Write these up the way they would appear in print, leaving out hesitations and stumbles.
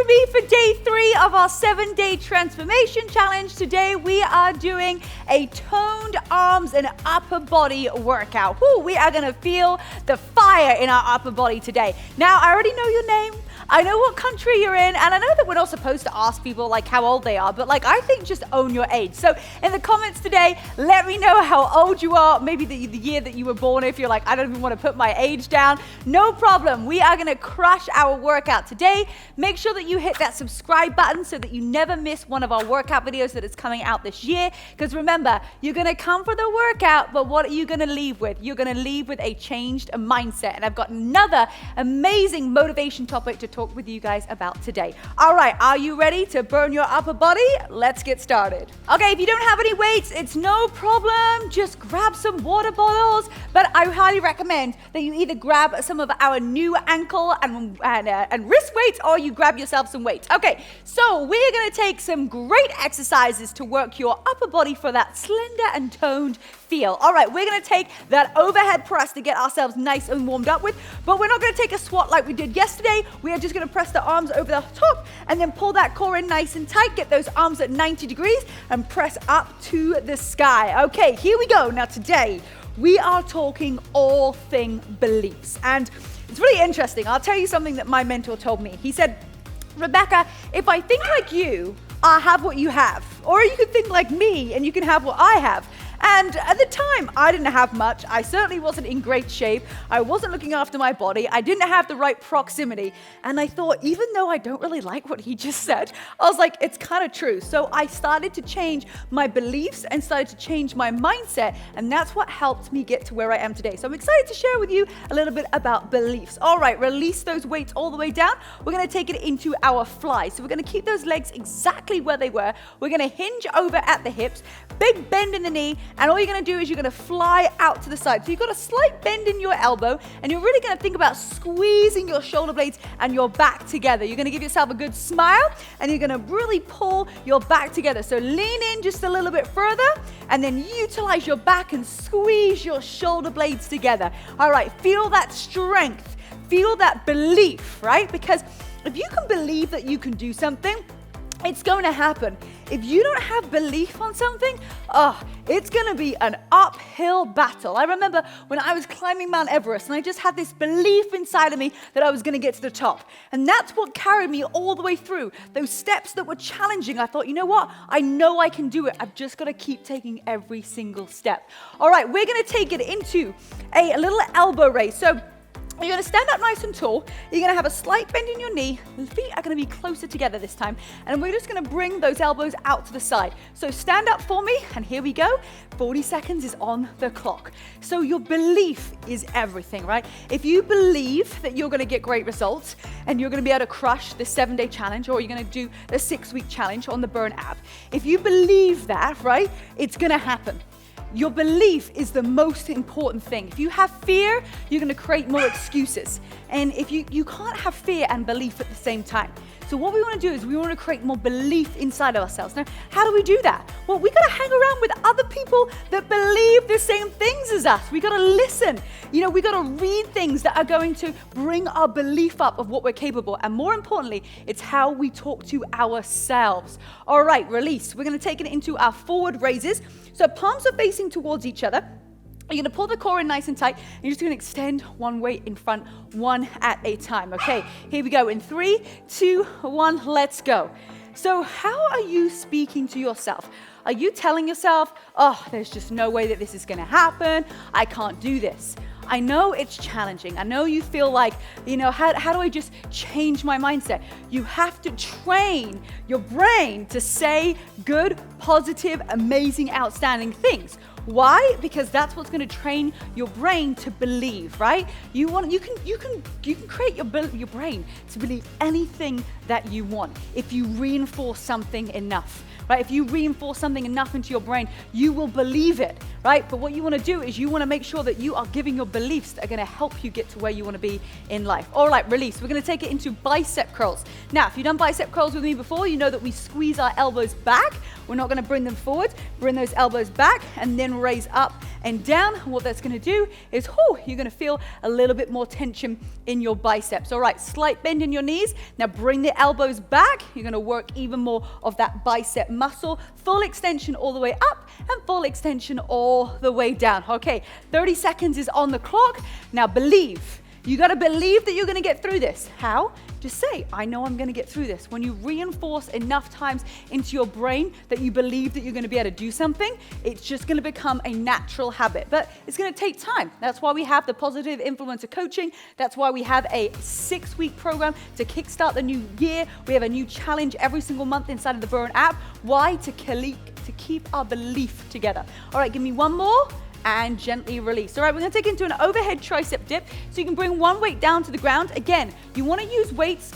join me for day 3 of our 7-day transformation challenge. Today we are doing a toned arms and upper body workout. Woo, we are gonna feel the fire in our upper body today. Now, I already know your name. I know what country you're in, and I know that we're not supposed to ask people like how old they are, but like I think just own your age. So in the comments today, let me know how old you are, maybe the year that you were born. If you're like, I don't even want to put my age down, no problem. We are gonna crush our workout today. Make sure that you hit that subscribe button so that you never miss one of our workout videos that is coming out this year. Because remember, you're gonna come for the workout, but what are you gonna leave with? You're gonna leave with a changed mindset. And I've got another amazing motivation topic to talk with you guys about today. All right, are you ready to burn your upper body? Let's get started. Okay, if you don't have any weights, it's no problem. Just grab some water bottles, but I highly recommend that you either grab some of our new ankle and wrist weights, or you grab yourself some weights. Okay, so we're gonna take some great exercises to work your upper body for that slender and toned feel. All right, we're gonna take that overhead press to get ourselves nice and warmed up with, but we're not gonna take a squat like we did yesterday. We are just gonna press the arms over the top and then pull that core in nice and tight, get those arms at 90 degrees and press up to the sky. Okay, here we go. Now today, we are talking all thing beliefs, and it's really interesting. I'll tell you something that my mentor told me. He said, Rebecca, if I think like you, I'll have what you have. Or you can think like me and you can have what I have. And at the time, I didn't have much. I certainly wasn't in great shape. I wasn't looking after my body. I didn't have the right proximity. And I thought, even though I don't really like what he just said, I was like, it's kind of true. So I started to change my beliefs and started to change my mindset. And that's what helped me get to where I am today. So I'm excited to share with you a little bit about beliefs. All right, release those weights all the way down. We're going to take it into our fly. So we're going to keep those legs exactly where they were. We're going to hinge over at the hips, big bend in the knee. And all you're gonna do is you're gonna fly out to the side. So you've got a slight bend in your elbow, and you're really gonna think about squeezing your shoulder blades and your back together. You're gonna give yourself a good smile, and you're gonna really pull your back together. So lean in just a little bit further, and then utilize your back and squeeze your shoulder blades together. All right, feel that strength, feel that belief, right? Because if you can believe that you can do something, it's going to happen. If you don't have belief on something, it's going to be an uphill battle. I remember when I was climbing Mount Everest, and I just had this belief inside of me that I was going to get to the top. And that's what carried me all the way through. Those steps that were challenging, I thought, you know what? I know I can do it. I've just got to keep taking every single step. All right, we're going to take it into a little elbow raise. So you're going to stand up nice and tall. You're going to have a slight bend in your knee. The feet are going to be closer together this time. And we're just going to bring those elbows out to the side. So stand up for me, and here we go. 40 seconds is on the clock. So your belief is everything, right? If you believe that you're going to get great results and you're going to be able to crush the 7-day challenge, or you're going to do the 6-week challenge on the Burn app, if you believe that, right, it's going to happen. Your belief is the most important thing. If you have fear, you're going to create more excuses. And if you can't have fear and belief at the same time. So what we want to do is we want to create more belief inside of ourselves. Now, how do we do that? Well, we got to hang around with other people that believe the same things as us. We got to listen. You know, we got to read things that are going to bring our belief up of what we're capable. And more importantly, it's how we talk to ourselves. All right, release. We're going to take it into our forward raises. So palms are facing towards each other. You're going to pull the core in nice and tight. And you're just going to extend one weight in front, one at a time. Okay, here we go. In 3, 2, 1, let's go. So how are you speaking to yourself? Are you telling yourself, oh, there's just no way that this is going to happen. I can't do this. I know it's challenging. I know you feel like, you know, how do I just change my mindset? You have to train your brain to say good, positive, amazing, outstanding things. Why? Because that's what's going to train your brain to believe, right? You can create your brain to believe anything that you want if you reinforce something enough. Right? If you reinforce something enough into your brain, you will believe it, right? But what you want to do is you want to make sure that you are giving your beliefs that are going to help you get to where you want to be in life. All right, release. We're going to take it into bicep curls. Now, if you've done bicep curls with me before, you know that we squeeze our elbows back. We're not going to bring them forward. Bring those elbows back and then then raise up and down. What that's gonna do is, you're gonna feel a little bit more tension in your biceps. All right, slight bend in your knees. Now bring the elbows back. You're gonna work even more of that bicep muscle. Full extension all the way up and full extension all the way down. Okay, 30 seconds is on the clock. Now believe. You gotta believe that you're gonna get through this. How? Just say, I know I'm gonna get through this. When you reinforce enough times into your brain that you believe that you're gonna be able to do something, it's just gonna become a natural habit. But it's gonna take time. That's why we have the positive influencer coaching. That's why we have a 6-week program to kickstart the new year. We have a new challenge every single month inside of the Burn app. Why? To keep our belief together. All right, give me one more. And gently release. All right, we're gonna take it into an overhead tricep dip. So you can bring one weight down to the ground. Again, you wanna use weights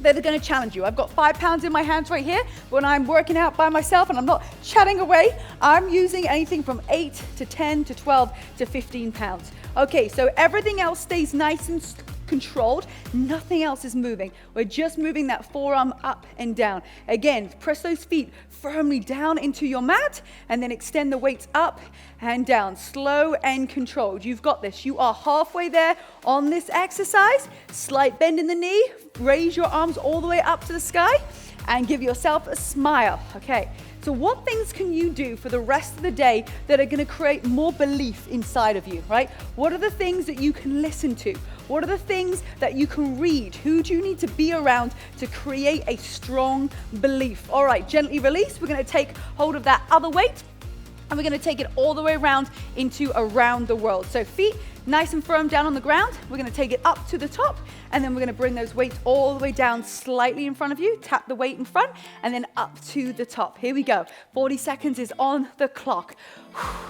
that are gonna challenge you. I've got 5 pounds in my hands right here. When I'm working out by myself and I'm not chatting away, I'm using anything from 8 to 10 to 12 to 15 pounds. Okay, so everything else stays nice and controlled. Nothing else is moving. We're just moving that forearm up and down. Again, press those feet firmly down into your mat and then extend the weights up and down. Slow and controlled. You've got this. You are halfway there on this exercise. Slight bend in the knee. Raise your arms all the way up to the sky and give yourself a smile. Okay. So what things can you do for the rest of the day that are gonna create more belief inside of you, right? What are the things that you can listen to? What are the things that you can read? Who do you need to be around to create a strong belief? All right, gently release. We're gonna take hold of that other weight and we're gonna take it all the way around into around the world. So feet nice and firm down on the ground. We're gonna take it up to the top and then we're gonna bring those weights all the way down slightly in front of you. Tap the weight in front and then up to the top. Here we go. 40 seconds is on the clock.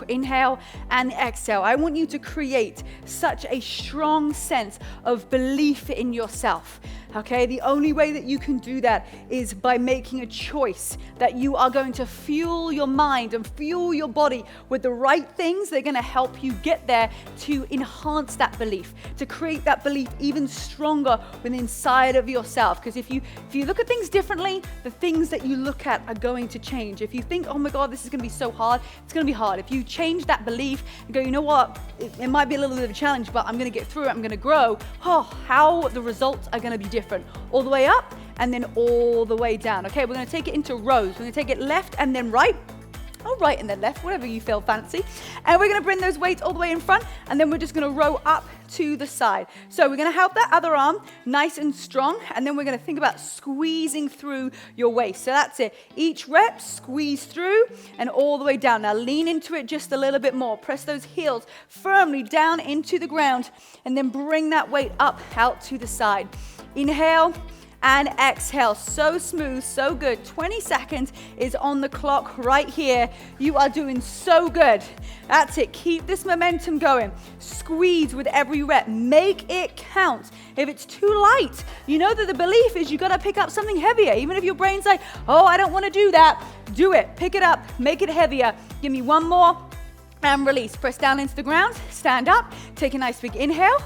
Inhale and exhale. I want you to create such a strong sense of belief in yourself. Okay, the only way that you can do that is by making a choice that you are going to fuel your mind and fuel your body with the right things that are going to help you get there to enhance that belief, to create that belief even stronger within inside of yourself. Because if you look at things differently, the things that you look at are going to change. If you think, oh my God, this is going to be so hard, it's going to be hard. If you change that belief and go, you know what, it might be a little bit of a challenge, but I'm going to get through it, I'm going to grow, how the results are going to be different. All the way up and then all the way down. Okay, we're going to take it into rows. We're going to take it left and then right. Or right and then left, whatever you feel fancy. And we're going to bring those weights all the way in front and then we're just going to row up to the side. So we're going to have that other arm nice and strong and then we're going to think about squeezing through your waist. So that's it. Each rep, squeeze through and all the way down. Now lean into it just a little bit more. Press those heels firmly down into the ground and then bring that weight up out to the side. Inhale and exhale. So smooth, so good. 20 seconds is on the clock right here. You are doing so good. That's it. Keep this momentum going. Squeeze with every rep. Make it count. If it's too light, you know that the belief is you got to pick up something heavier. Even if your brain's like, oh, I don't want to do that. Do it. Pick it up. Make it heavier. Give me one more and release. Press down into the ground. Stand up. Take a nice big inhale.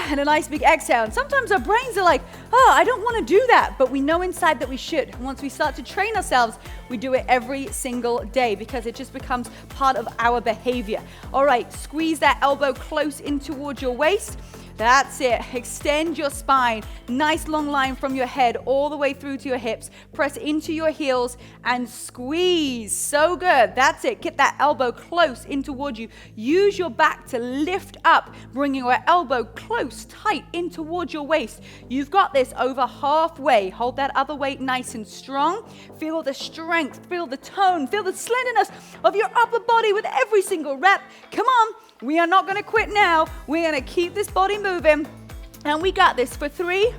And a nice big exhale. And sometimes our brains are like, oh, I don't want to do that. But we know inside that we should. And once we start to train ourselves, we do it every single day because it just becomes part of our behavior. All right, squeeze that elbow close in towards your waist. That's it. Extend your spine. Nice long line from your head all the way through to your hips. Press into your heels and squeeze. So good. That's it. Get that elbow close in towards you. Use your back to lift up, bringing your elbow close, tight in towards your waist. You've got this over halfway. Hold that other weight nice and strong. Feel the strength, feel the tone, feel the slenderness of your upper body with every single rep. Come on. We are not going to quit now. We're going to keep this body moving. And we got this for 3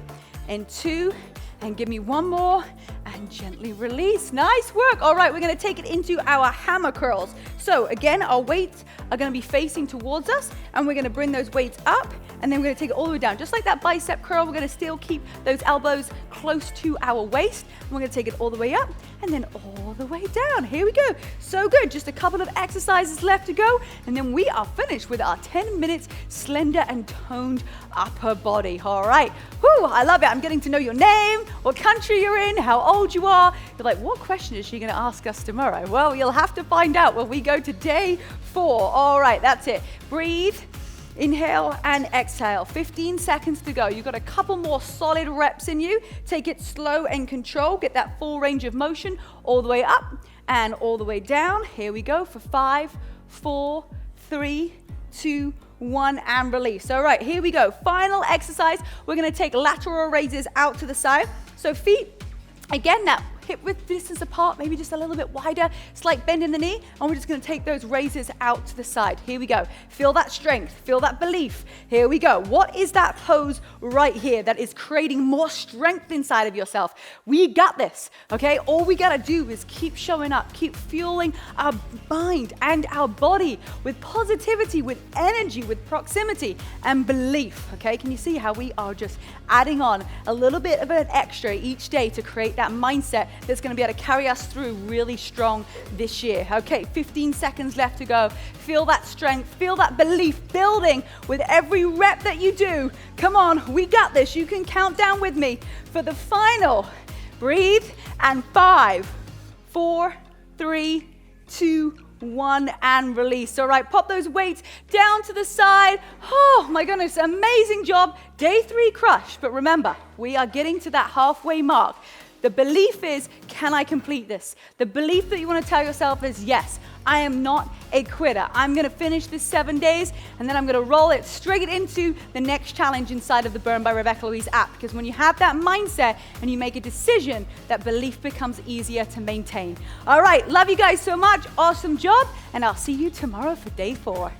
and 2 and give me one more and gently release. Nice work. All right, we're going to take it into our hammer curls. So again, our weights are going to be facing towards us and we're going to bring those weights up and then we're going to take it all the way down. Just like that bicep curl, we're going to still keep those elbows close to our waist. We're going to take it all the way up and then all the way down. Here we go. So good. Just a couple of exercises left to go and then we are finished with our 10 minutes slender and toned upper body. All right. Whew, I love it. I'm getting to know your name, what country you're in, how old old you are. You're like, what question is she gonna ask us tomorrow? Well, you'll have to find out when we go to day 4. All right, that's it. Breathe. Inhale and exhale. 15 seconds to go. You've got a couple more solid reps in you. Take it slow and control. Get that full range of motion all the way up and all the way down. Here we go for 5, 4, 3, 2, 1, and release. All right, here we go. Final exercise. We're gonna take lateral raises out to the side. So feet, again, that hip width distance apart, maybe just a little bit wider, slight bend in the knee, and we're just gonna take those raises out to the side. Here we go. Feel that strength, feel that belief. Here we go. What is that pose right here that is creating more strength inside of yourself? We got this, okay? All we gotta do is keep showing up, keep fueling our mind and our body with positivity, with energy, with proximity and belief, okay? Can you see how we are just adding on a little bit of an extra each day to create that mindset that's going to be able to carry us through really strong this year. Okay, 15 seconds left to go. Feel that strength, feel that belief building with every rep that you do. Come on, we got this. You can count down with me for the final. Breathe, and 5, 4, 3, 2, 1, and release. All right, pop those weights down to the side. Oh my goodness, amazing job. Day 3 crush, but remember, we are getting to that halfway mark. The belief is, can I complete this? The belief that you want to tell yourself is, yes, I am not a quitter. I'm going to finish this 7 days, and then I'm going to roll it straight into the next challenge inside of the Burn by Rebecca-Louise app. Because when you have that mindset and you make a decision, that belief becomes easier to maintain. All right, love you guys so much. Awesome job, and I'll see you tomorrow for day 4.